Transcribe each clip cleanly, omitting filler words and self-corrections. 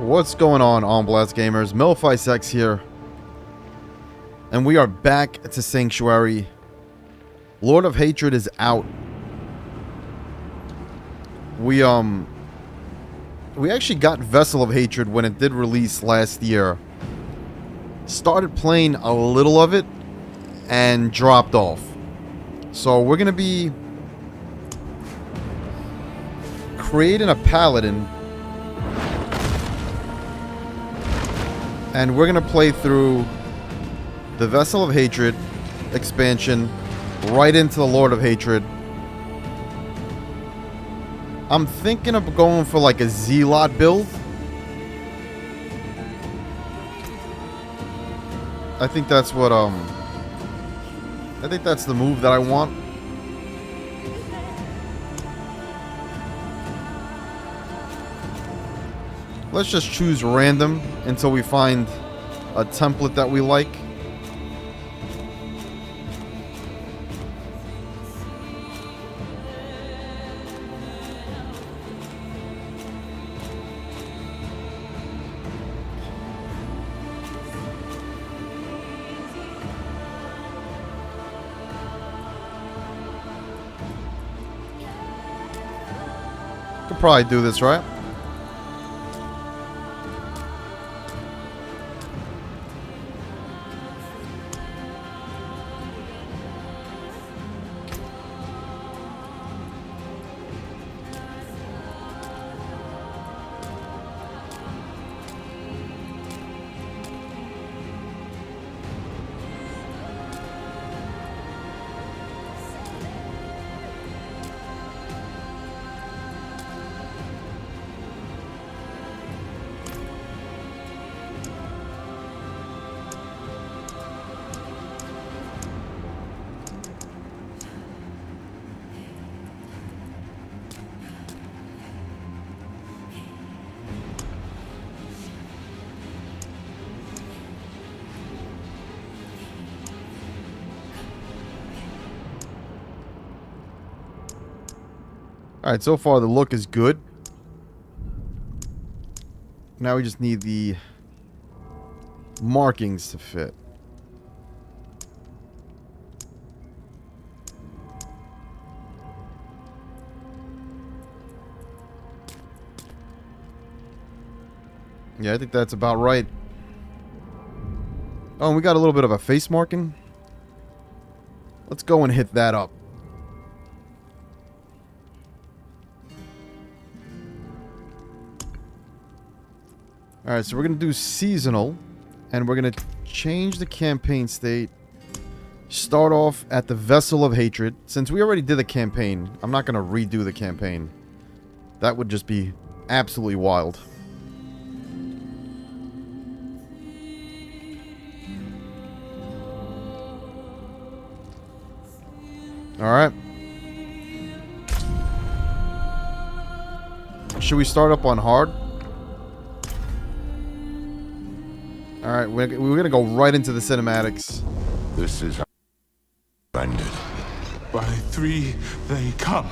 What's going on Blast Gamers? MilfIceX here. And we are back to Sanctuary. Lord of Hatred is out. We actually got Vessel of Hatred when it did release last year. Started playing a little of it and dropped off. So we're going to be creating a Paladin. And we're going to play through the Vessel of Hatred expansion right into the Lord of Hatred. I'm thinking of going for like a Zealot build. I think that's what I think that's the move that I want. Let's just choose random until we find a template that we like. Could probably do this, right? Alright, so far the look is good. Now we just need the markings to fit. Yeah, I think that's about right. Oh, and we got a little bit of a face marking. Let's go and hit that up. Alright, so we're going to do seasonal, and we're going to change the campaign state. Start off at the Vessel of Hatred. Since we already did the campaign, I'm not going to redo the campaign. That would just be absolutely wild. Alright. Should we start up on hard? Alright, we're gonna go right into the cinematics. This is ended. By three they come.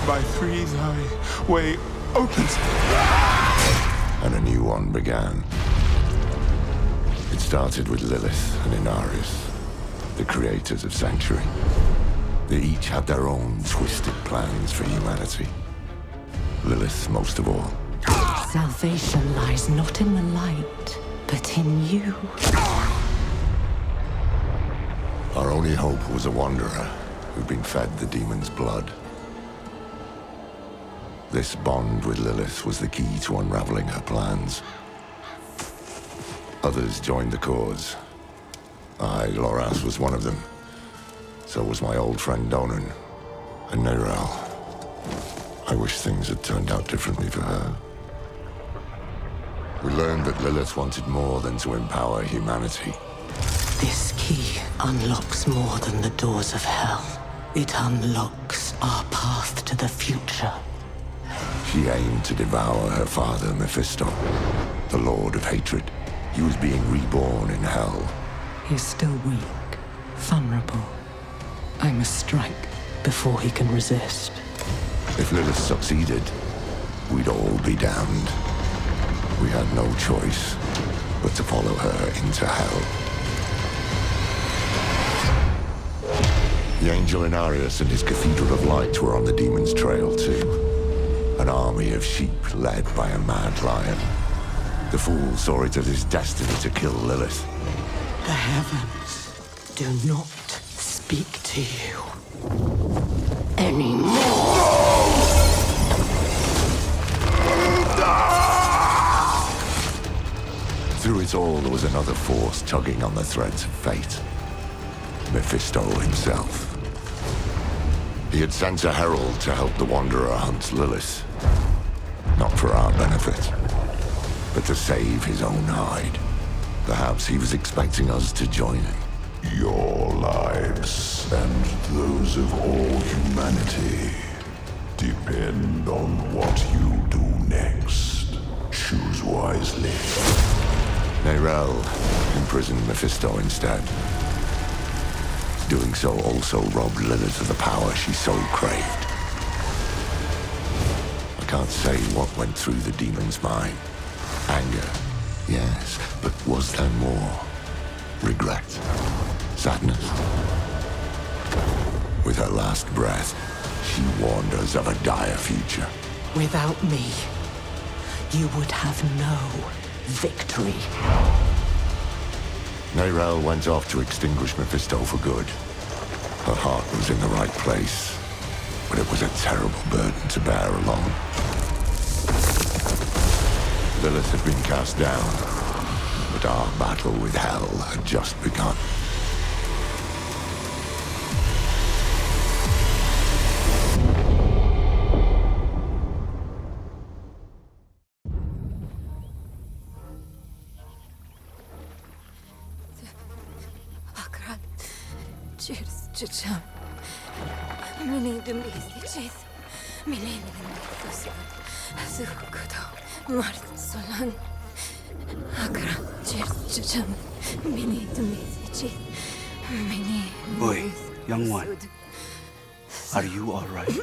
By three thy way opens. And a new one began. It started with Lilith and Inaris, the creators of Sanctuary. They each had their own twisted plans for humanity. Lilith most of all. Salvation lies not in the light, but in you. Our only hope was a wanderer who'd been fed the demon's blood. This bond with Lilith was the key to unraveling her plans. Others joined the cause. I, Loras, was one of them. So was my old friend Donan, and Neyrelle. I wish things had turned out differently for her. We learned that Lilith wanted more than to empower humanity. This key unlocks more than the doors of hell. It unlocks our path to the future. She aimed to devour her father, Mephisto, the Lord of Hatred. He was being reborn in hell. He's still weak, vulnerable. I must strike before he can resist. If Lilith succeeded, we'd all be damned. We had no choice but to follow her into hell. The angel Inarius and his Cathedral of Light were on the demon's trail too. An army of sheep led by a mad lion. The fool saw it as his destiny to kill Lilith. The heavens do not speak to you anymore. Through it all, there was another force tugging on the threads of fate. Mephisto himself. He had sent a herald to help the Wanderer hunt Lilith. Not for our benefit, but to save his own hide. Perhaps he was expecting us to join him. Your lives and those of all humanity depend on what you do next. Choose wisely. Nerel imprisoned Mephisto instead. Doing so also robbed Lilith of the power she so craved. I can't say what went through the demon's mind. Anger, yes, but was there more? Regret? Sadness? With her last breath, she warned us of a dire future. Without me, you would have no victory. Nerel went off to extinguish Mephisto for good. Her heart was in the right place, but it was a terrible burden to bear alone. Lilith had been cast down, but our battle with Hell had just begun. Çiçeğim. Meneydim izleyeceğiz. Meneydim izleyeceğiz. Sıkıdo. Mart solan. Akra. Çiçeğim. Meneydim izleyeceğiz. Oi, young one. Are you all right?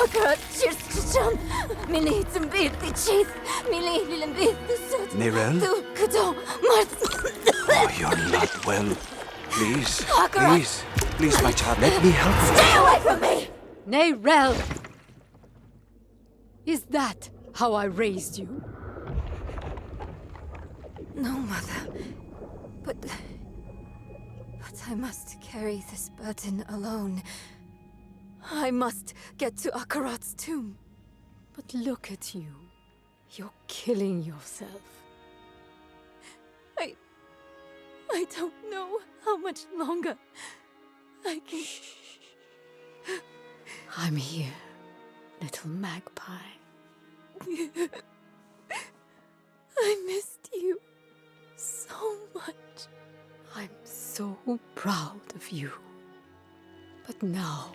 Akra. Çiçeğim. Meneydim izleyeceğiz. Meneydim izleyeceğiz. Nerel? Sıkıdo. Mart. Oh, you're not well. Please, please, my child, let me help you. Stay away from me! Nerel! Is that how I raised you? No, Mother. But I must carry this burden alone. I must get to Akarat's tomb. But look at you. You're killing yourself. I don't know how much longer I can... I'm here, little magpie. I missed you so much. I'm so proud of you. But now,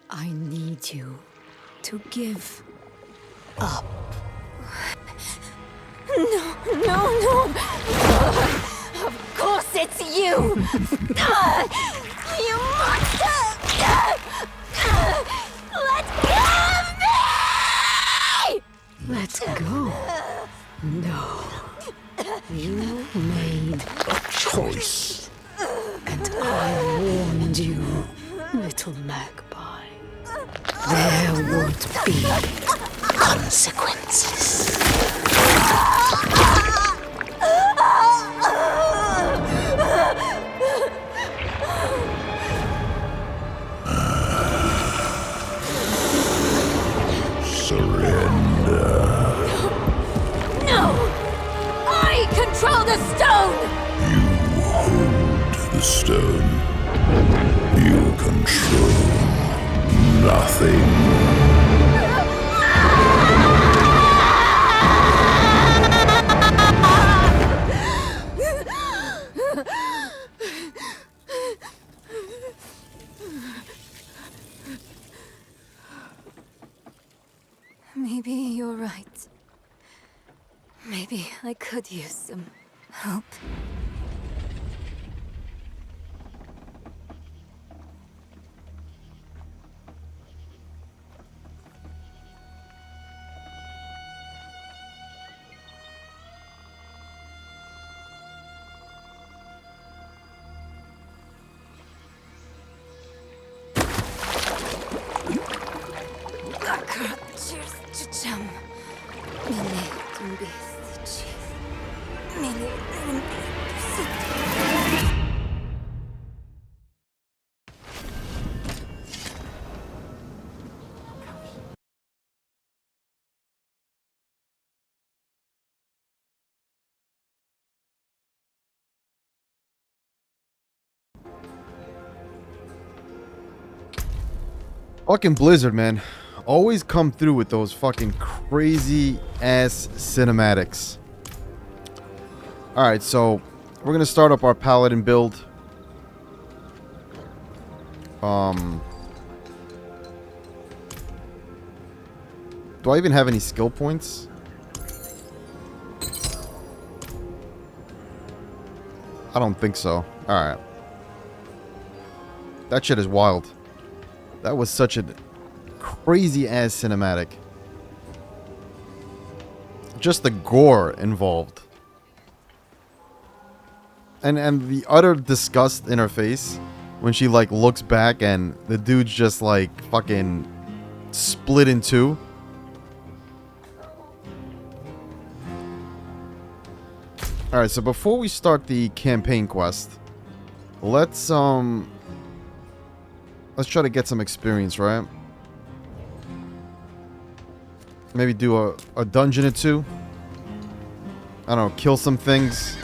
I need you to give up. No. Of course it's you! You monster! Let go of me! Let go? No. You made a choice. And I warned you, little magpie. There would be consequences. Surrender. No! I control the stone! You hold the stone. You control nothing. Maybe you're right. Maybe I could use some help. Fucking Blizzard, man. Always come through with those fucking crazy ass cinematics. Alright, so we're gonna start up our Paladin build. Do I even have any skill points? I don't think so. Alright. That shit is wild. That was such a crazy ass cinematic. Just the gore involved. And the utter disgust in her face when she like looks back and the dude's just like fucking split in two. Alright, so before we start the campaign quest, let's try to get some experience, right? Maybe do a dungeon or two. I don't know, kill some things.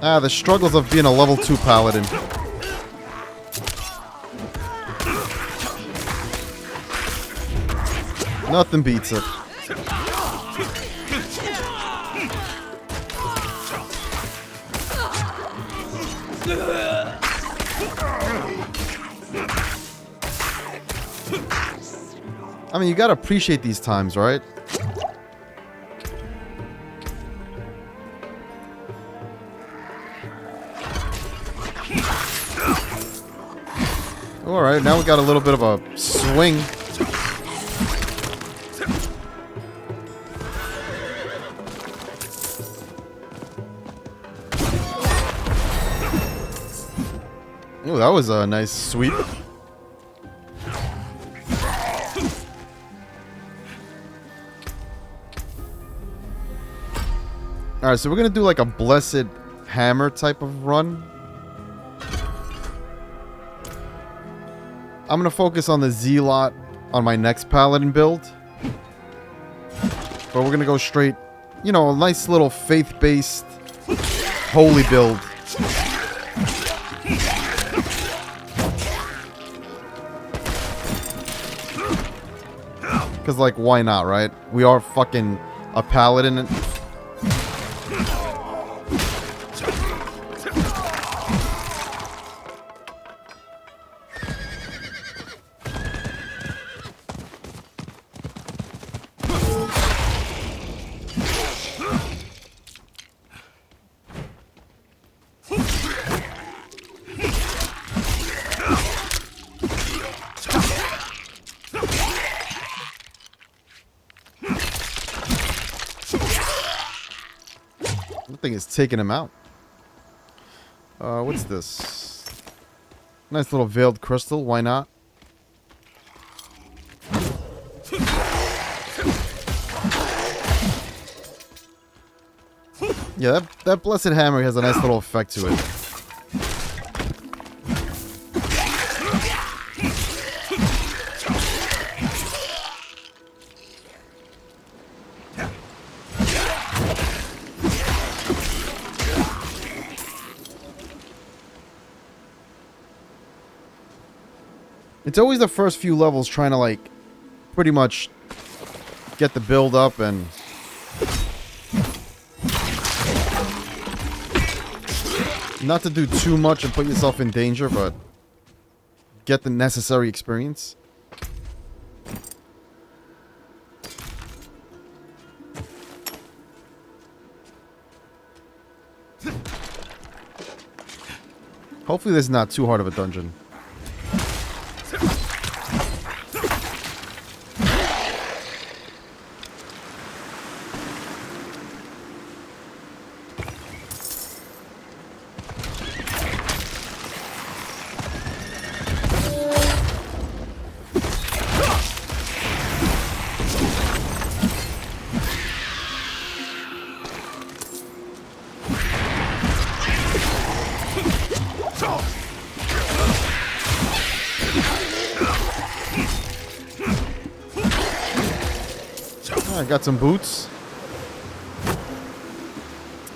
Ah, the struggles of being a level 2 paladin. Nothing beats it. I mean, you gotta appreciate these times, right? Alright, now we got a little bit of a swing. Ooh, that was a nice sweep. Alright, so we're gonna do like a blessed hammer type of run. I'm gonna focus on the Zealot on my next Paladin build. But we're gonna go straight, you know, a nice little faith-based holy build. Because, like, why not, right? We are fucking a Paladin. Is taking him out. What's this? Nice little veiled crystal. Why not? Yeah, that blessed hammer has a nice little effect to it. It's always the first few levels trying to, like, pretty much get the build up and... not to do too much and put yourself in danger, but get the necessary experience. Hopefully this is not too hard of a dungeon. I got some boots.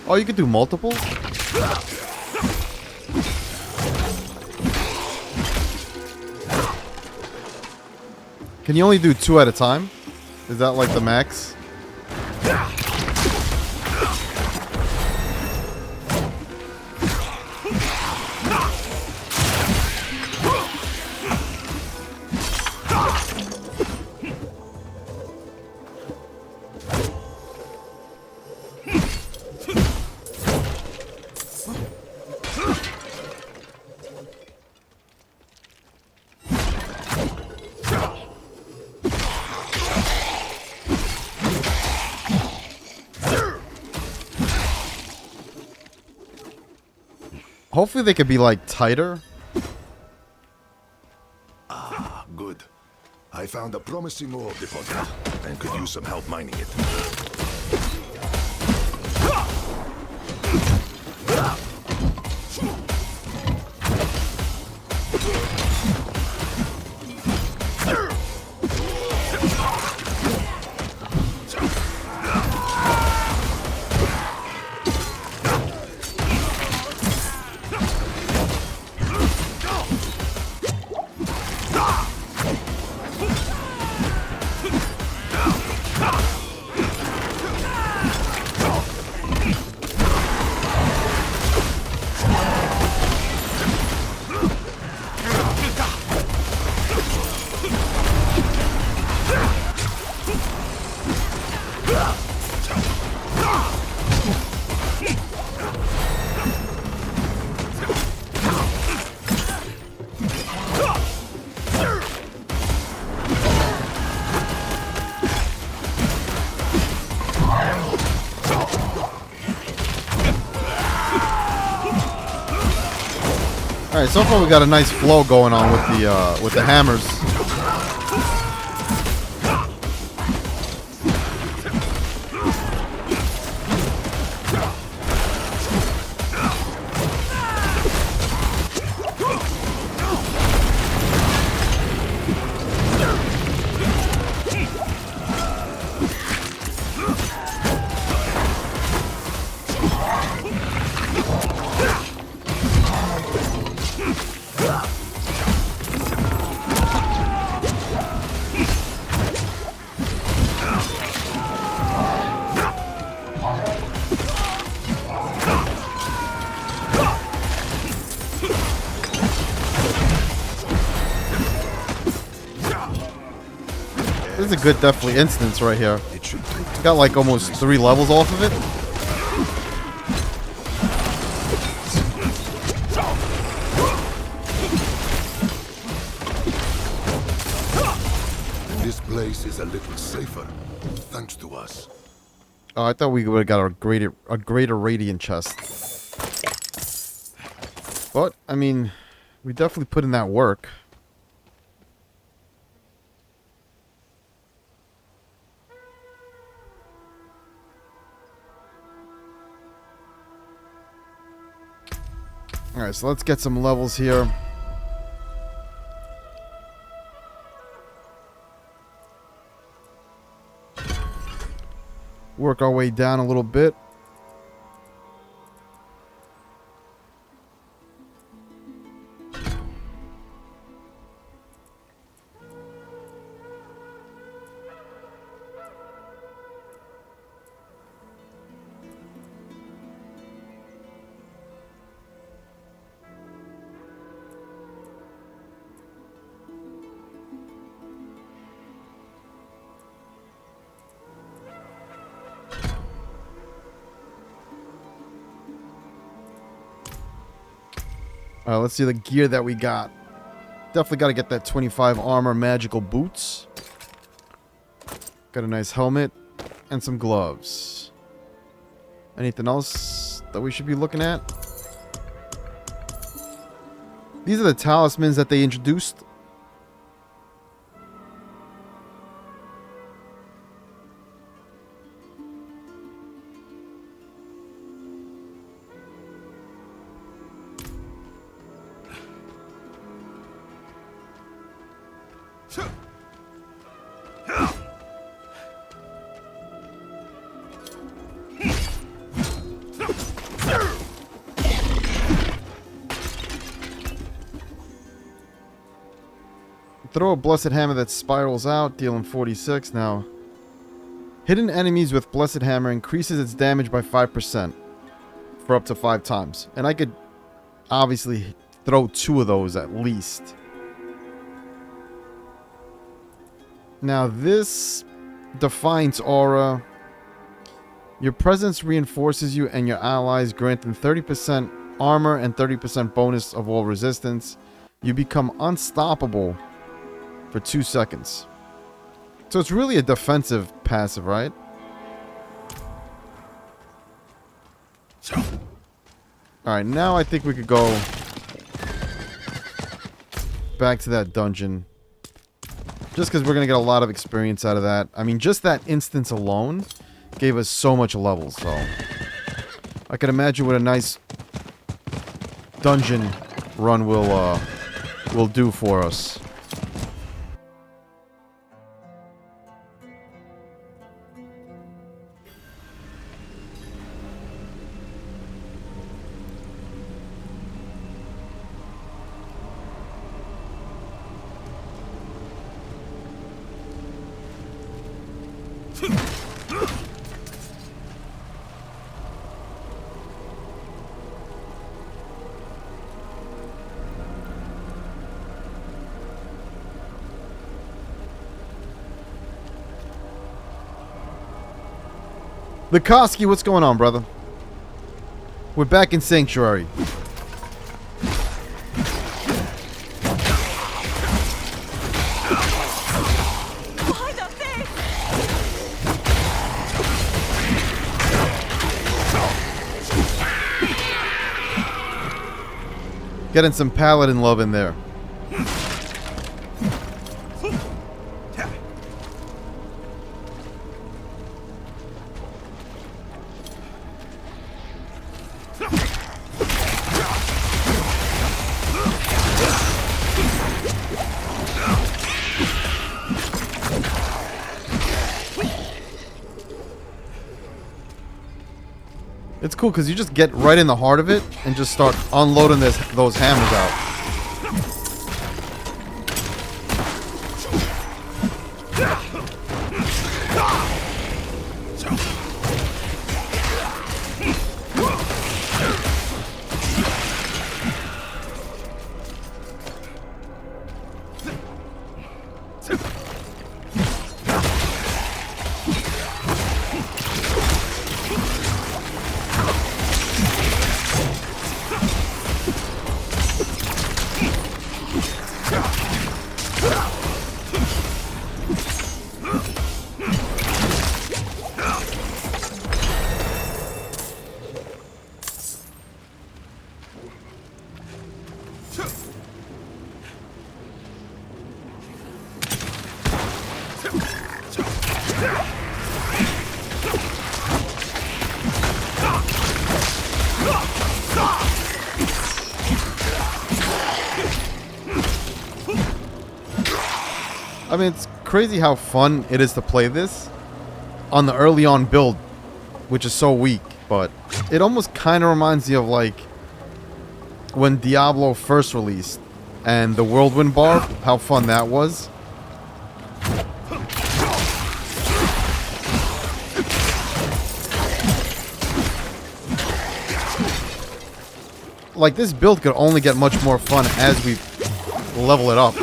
Oh, you could do multiple? Can you only do 2 at a time? Is that like the max? Hopefully they could be like tighter. Ah, good. I found a promising ore deposit and could use some help mining it. Alright, so far we got a nice flow going on with the hammers. This is a good, definitely, instance right here. Got like almost 3 levels off of it. This place is a little safer, thanks to us. Oh, I thought we would have got a greater radiant chest. But I mean, we definitely put in that work. Alright, so let's get some levels here. Work our way down a little bit. Let's see the gear that we got. Definitely got to get that 25 armor magical boots. Got a nice helmet and some gloves. Anything else that we should be looking at? These are the talismans that they introduced. Throw a Blessed Hammer that spirals out, dealing 46. Now, hidden enemies with Blessed Hammer increases its damage by 5% for up to 5 times. And I could obviously throw 2 of those at least. Now, this Defiance Aura. Your presence reinforces you and your allies, granting 30% armor and 30% bonus of all resistance. You become unstoppable for 2 seconds. So it's really a defensive passive, right? Alright, now I think we could go back to that dungeon. Just because we're going to get a lot of experience out of that. I mean, just that instance alone gave us so much levels, so I can imagine what a nice dungeon run will do for us. Lukoski, what's going on, brother? We're back in Sanctuary. Getting some Paladin love in there. It's cool because you just get right in the heart of it and just start unloading those hammers out. I mean, it's crazy how fun it is to play this on the early on build, which is so weak, but it almost kind of reminds me of like when Diablo first released and the Whirlwind Bar, how fun that was. Like, this build could only get much more fun as we level it up.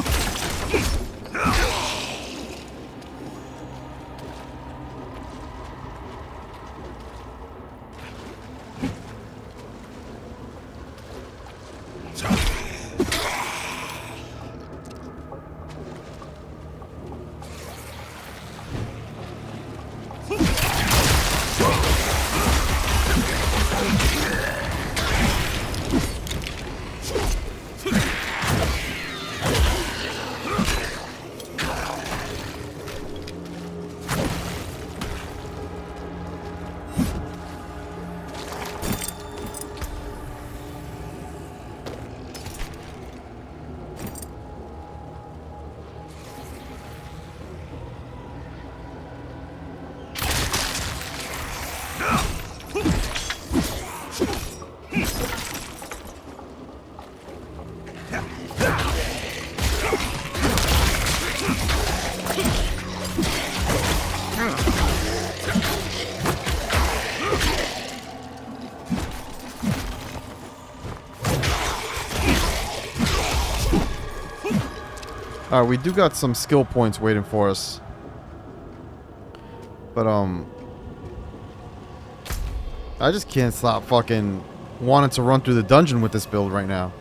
Alright, we do got some skill points waiting for us. But, I just can't stop fucking wanting to run through the dungeon with this build right now.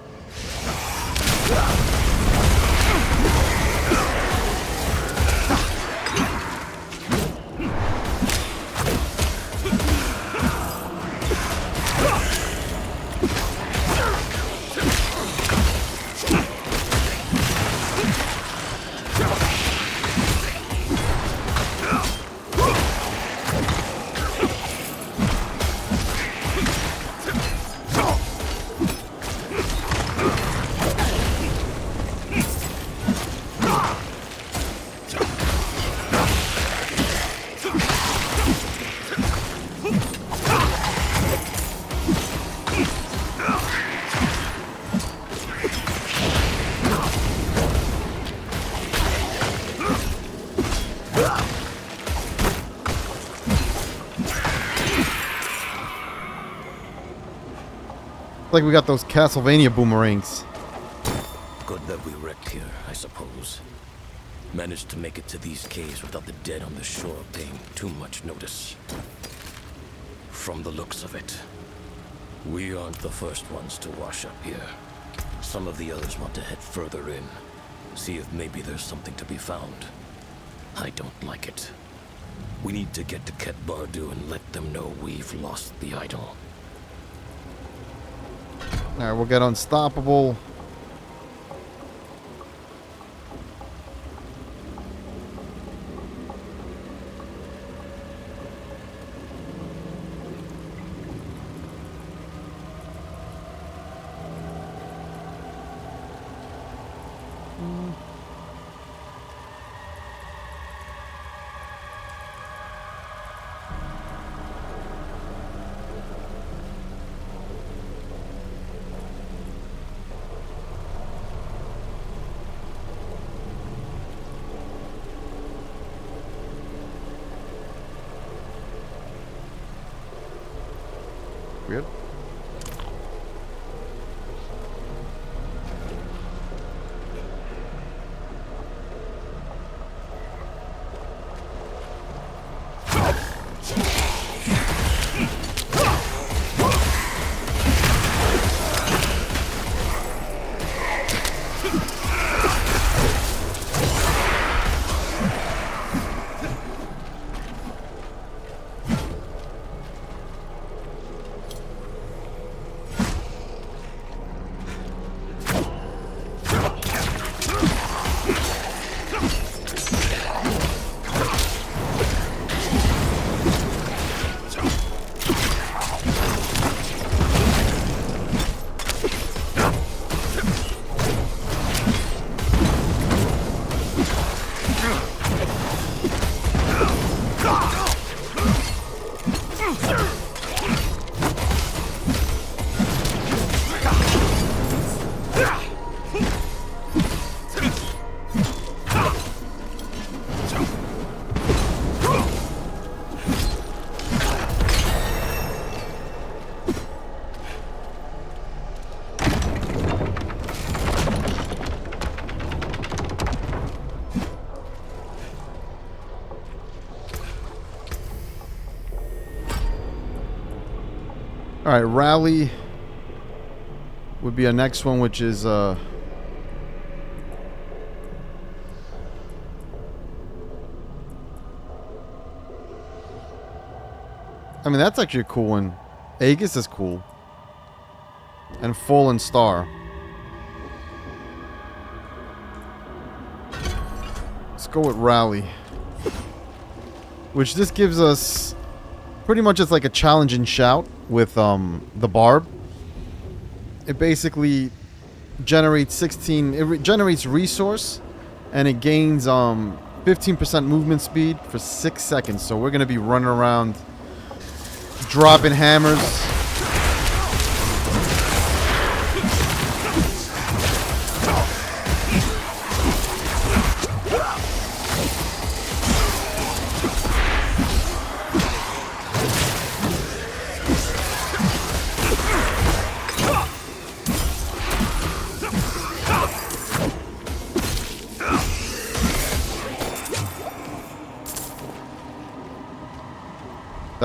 Like we got those Castlevania boomerangs. Good that we wrecked here, I suppose. Managed to make it to these caves without the dead on the shore paying too much notice. From the looks of it, we aren't the first ones to wash up here. Some of the others want to head further in, see if maybe there's something to be found. I don't like it. We need to get to Ket Bardu and let them know we've lost the idol. Alright, we'll get Unstoppable. Weird. Alright, Rally would be our next one, which is I mean, that's actually a cool one. Aegis is cool. And Fallen Star. Let's go with Rally. Which this gives us pretty much it's like a challenging shout with the barb. It basically generates it generates resource and it gains 15% movement speed for 6 seconds. So we're gonna be running around dropping hammers.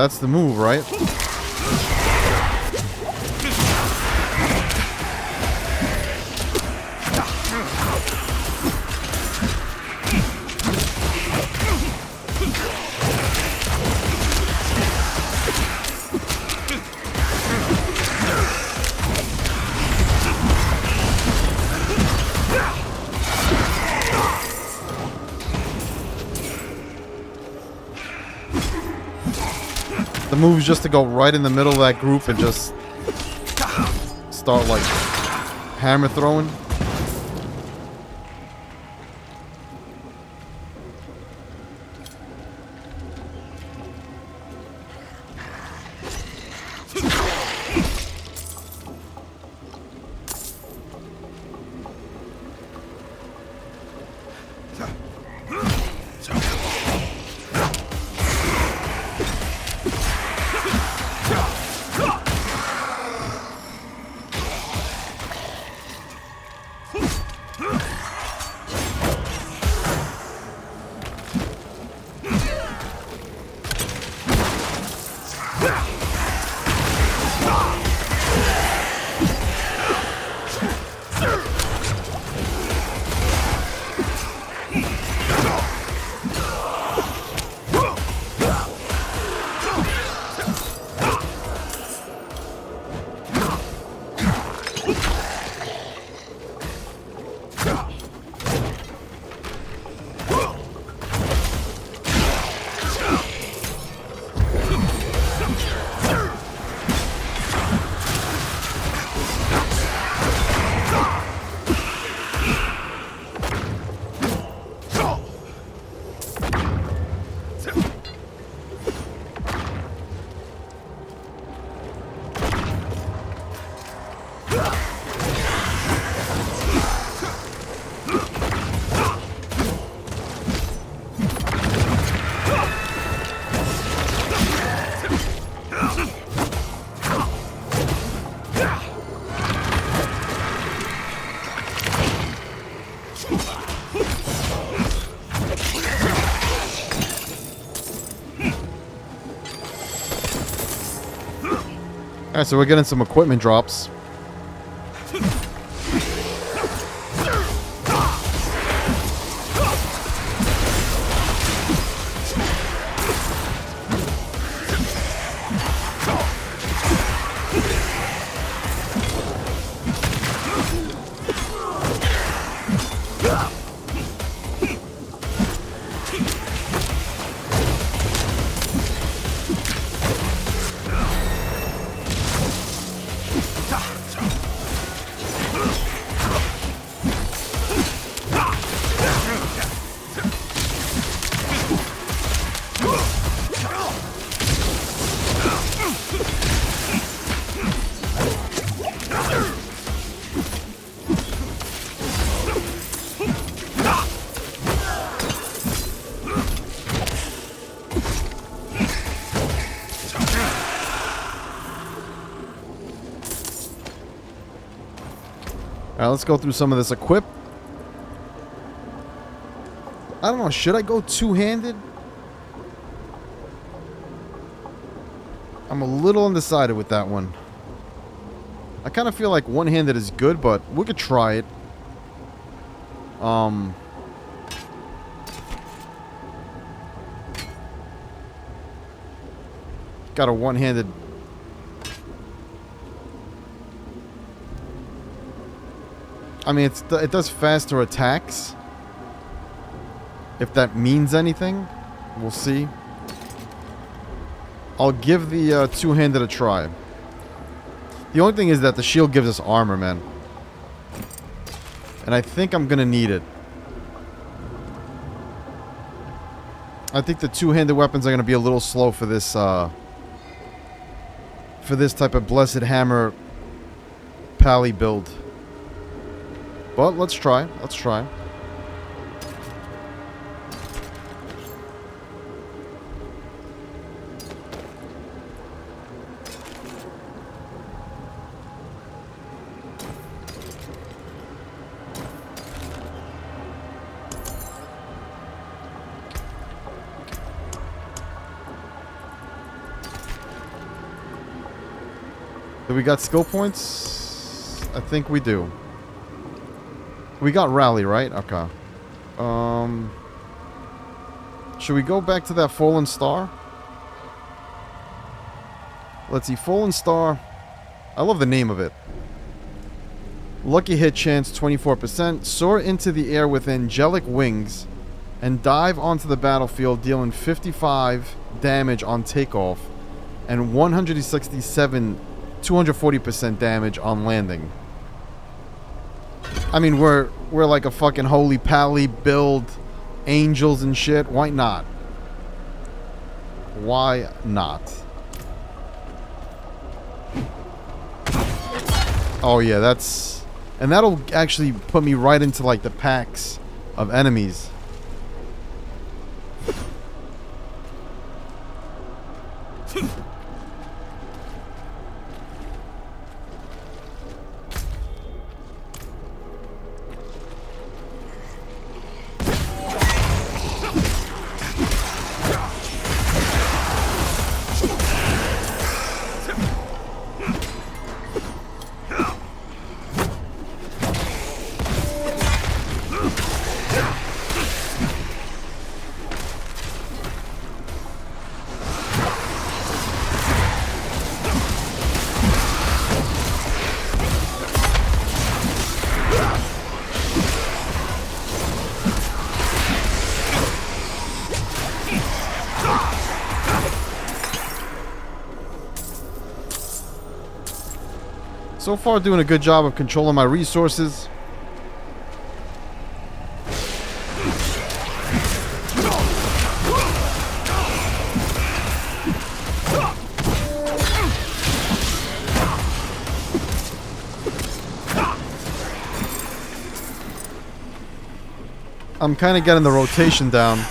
That's the move, right? The move is just to go right in the middle of that group and just start like hammer throwing. Alright, so we're getting some equipment drops. Alright, let's go through some of this equip. I don't know, should I go two-handed? I'm a little undecided with that one. I kind of feel like one-handed is good, but we could try it. Got a one-handed... I mean, it does faster attacks. If that means anything, we'll see. I'll give the two-handed a try. The only thing is that the shield gives us armor, man. And I think I'm gonna need it. I think the two-handed weapons are gonna be a little slow for this type of Blessed Hammer Pally build. But let's try. Let's try. Do we got skill points? I think we do. We got rally, right? Okay. Should we go back to that fallen star? Let's see. Fallen star. I love the name of it. Lucky hit chance 24%. Soar into the air with angelic wings and dive onto the battlefield, dealing 55 damage on takeoff and 240% damage on landing. I mean, we're like a fucking holy pally build, angels and shit. Why not? Why not? Oh yeah, that's... And that'll actually put me right into like the packs of enemies. So far, doing a good job of controlling my resources. I'm kind of getting the rotation down.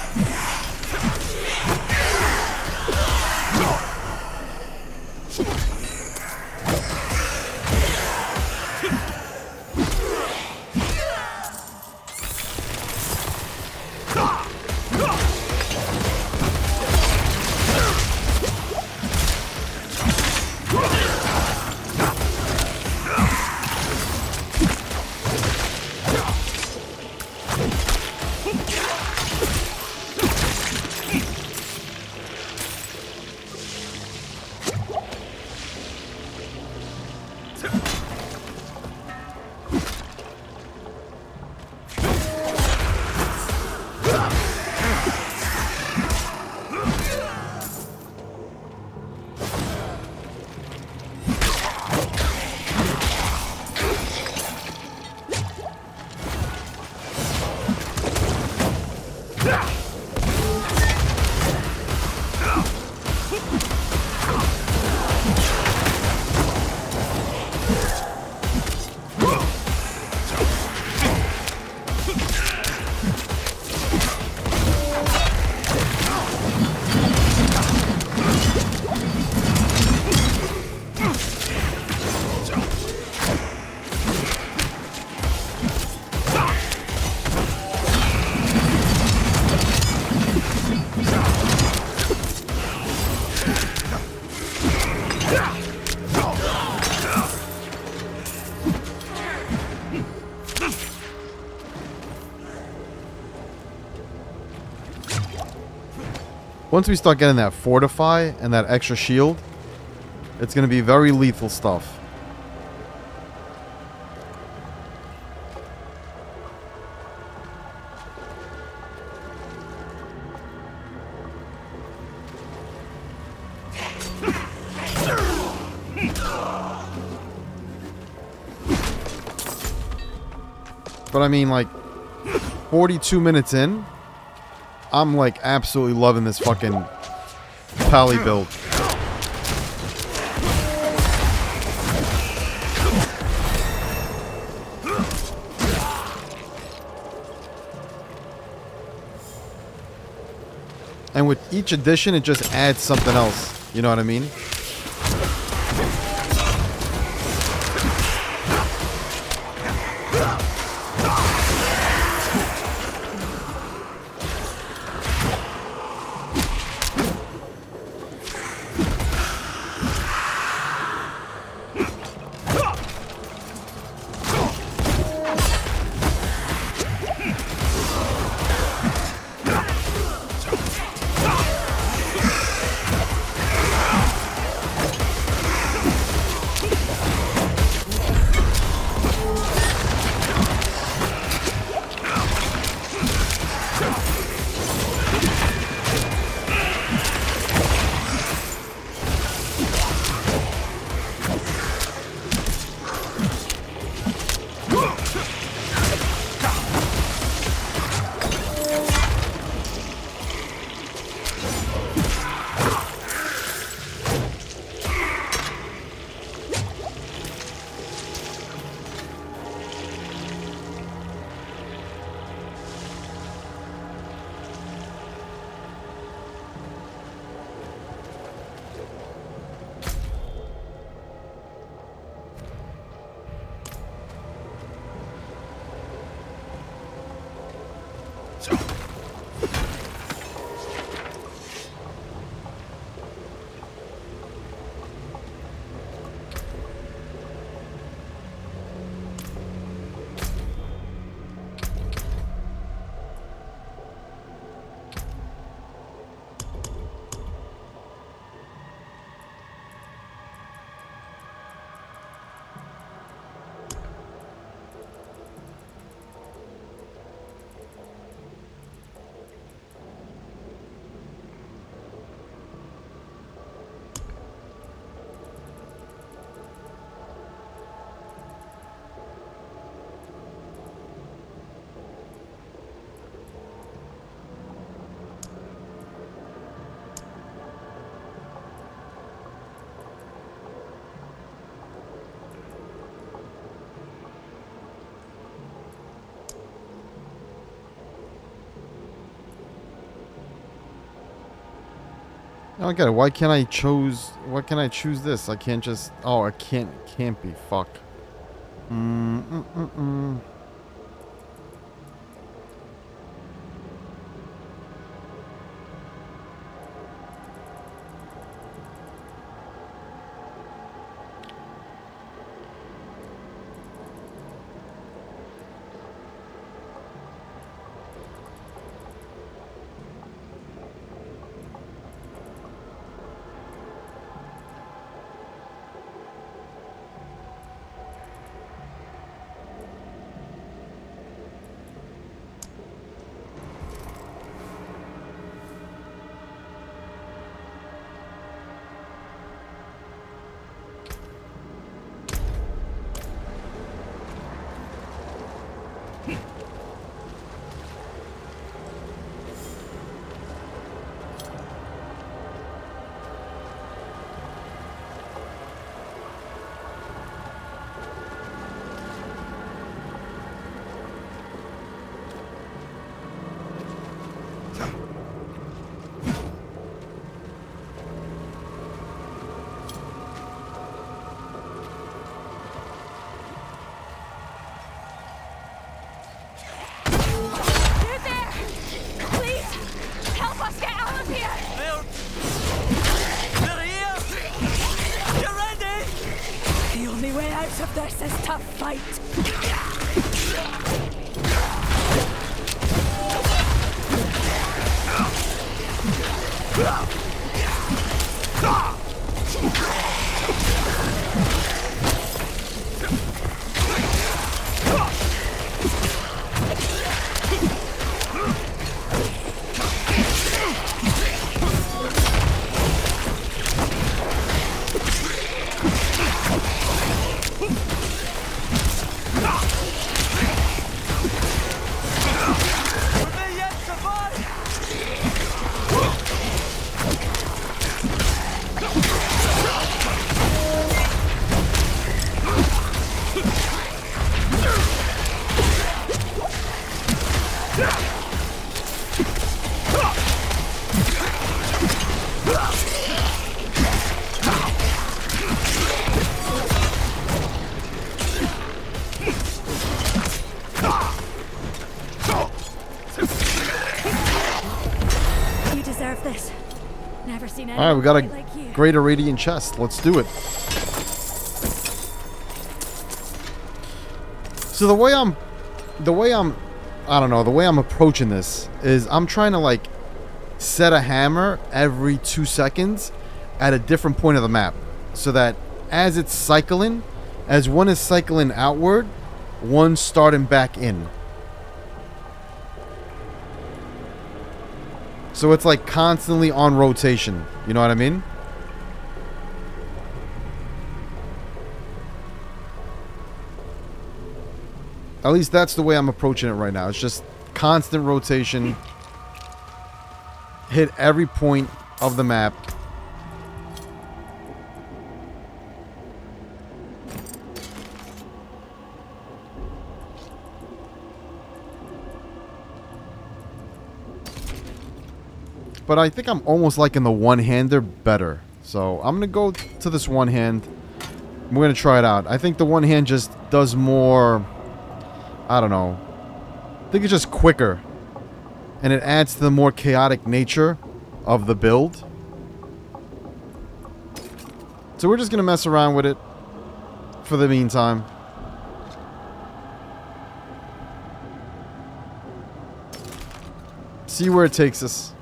Once we start getting that fortify and that extra shield, it's going to be very lethal stuff. But I mean, like, 42 minutes in, I'm like absolutely loving this fucking pally build. And with each edition, it just adds something else. You know what I mean? I don't get it. Why can't I choose this? I can't just... Oh, I can't be. Fuck. This is to fight. Alright, we got a greater radiant chest. Let's do it. So the way I'm approaching this is I'm trying to like set a hammer every 2 seconds at a different point of the map, so that as it's cycling, as one is cycling outward, one's starting back in. So it's like constantly on rotation. You know what I mean? At least that's the way I'm approaching it right now. It's just constant rotation. Hit every point of the map. But I think I'm almost liking the one-hander better. So I'm going to go to this one-hand. We're going to try it out. I think the one-hand just does more... I don't know. I think it's just quicker. And it adds to the more chaotic nature of the build. So we're just going to mess around with it for the meantime. See where it takes us.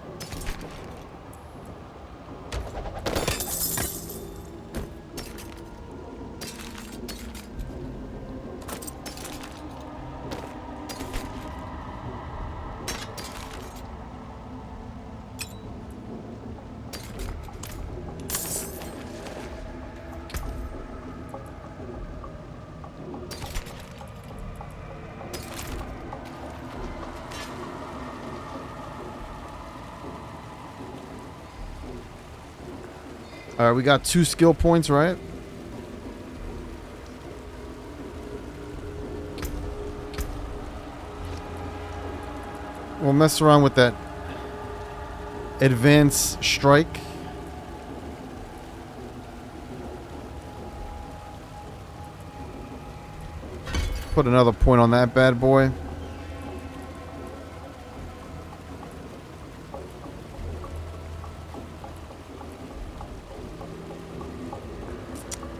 Alright, we got 2 skill points, right? We'll mess around with that advanced strike. Put another point on that bad boy.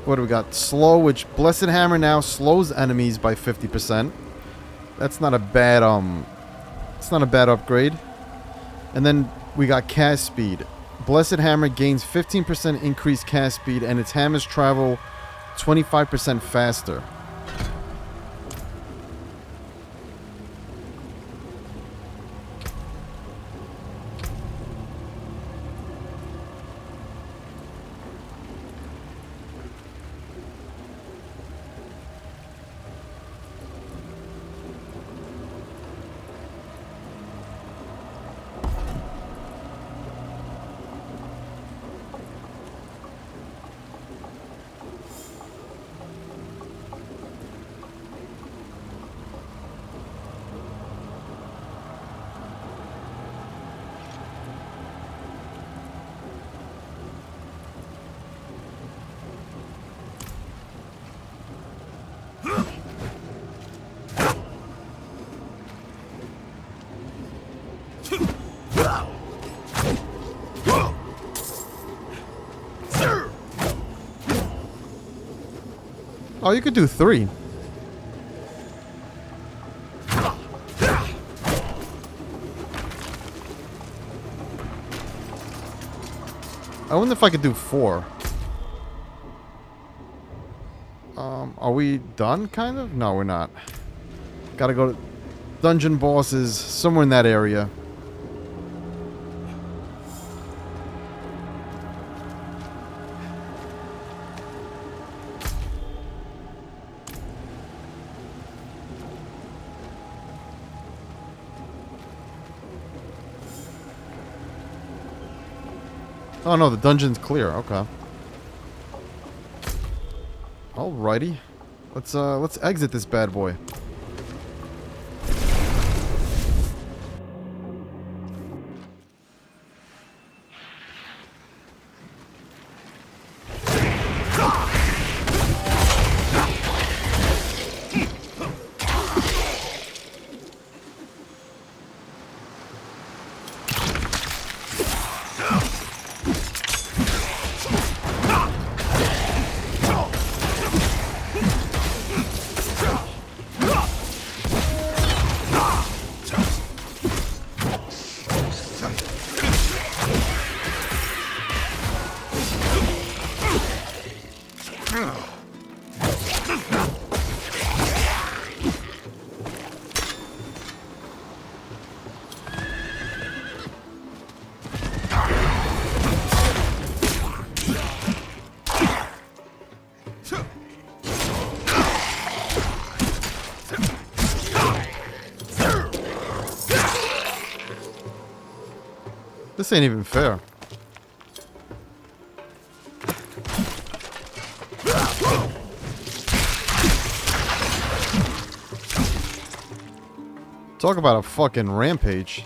What do we got? Slow, which Blessed Hammer now slows enemies by 50%. That's not a bad it's not a bad upgrade. And then we got cast speed. Blessed Hammer gains 15% increased cast speed, and its hammers travel 25% faster. Oh, you could do 3. I wonder if I could do 4. Are we done, kind of? No, we're not. Gotta go to dungeon bosses somewhere in that area. Oh no, the dungeon's clear. Okay. Alrighty. Let's exit this bad boy. This ain't even fair. Talk about a fucking rampage.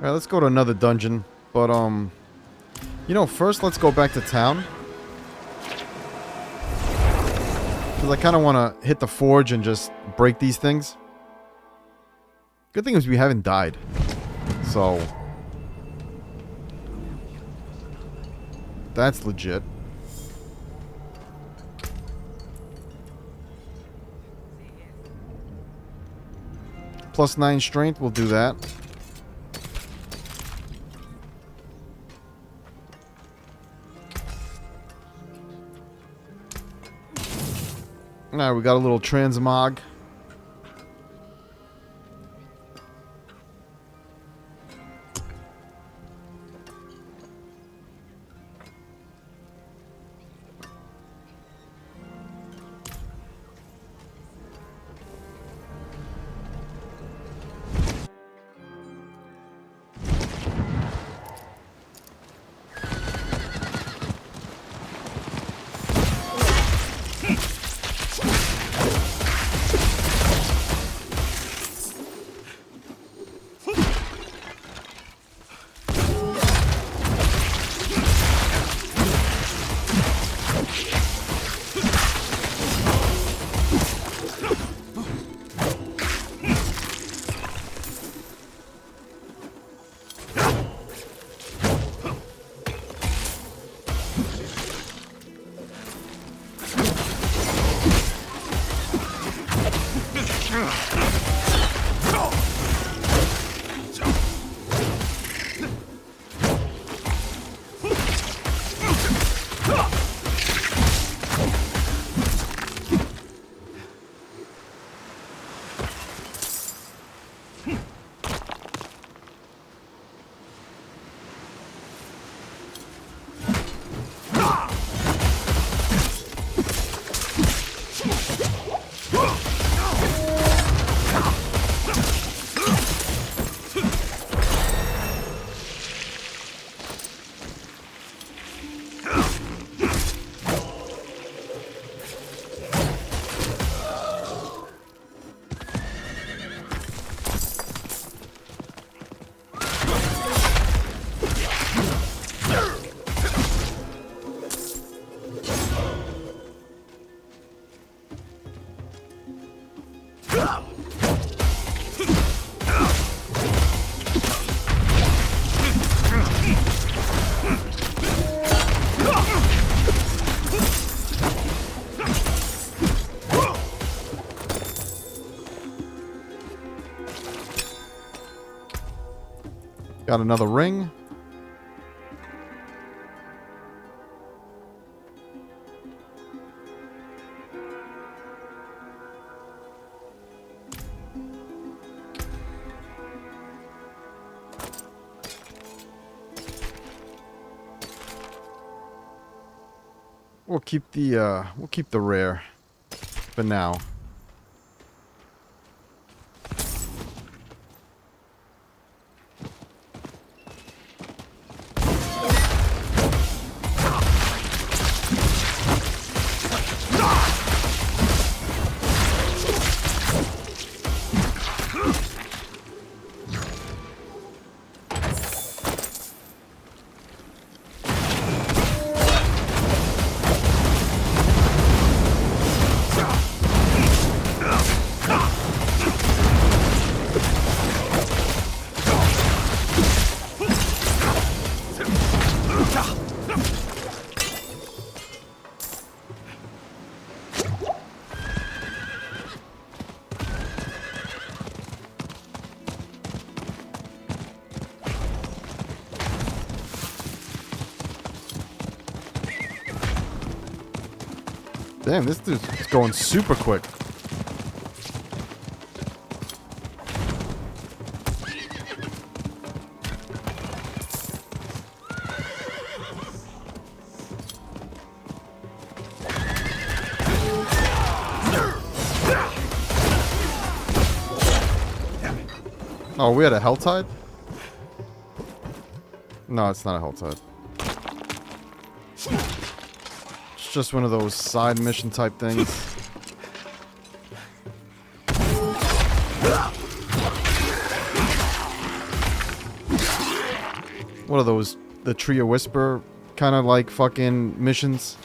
Alright, let's go to another dungeon. But, you know, first let's go back to town. Because I kind of want to hit the forge and just break these things. Good thing is we haven't died. So... that's legit. +9 strength, we'll do that. Alright, we got a little transmog. Got another ring. We'll keep the rare for now. Damn, this dude's going super quick. Oh, we had a hell tide? No, it's not a hell tide. It's just one of those side mission type things. What are those? The Tree of Whisper kind of like fucking missions?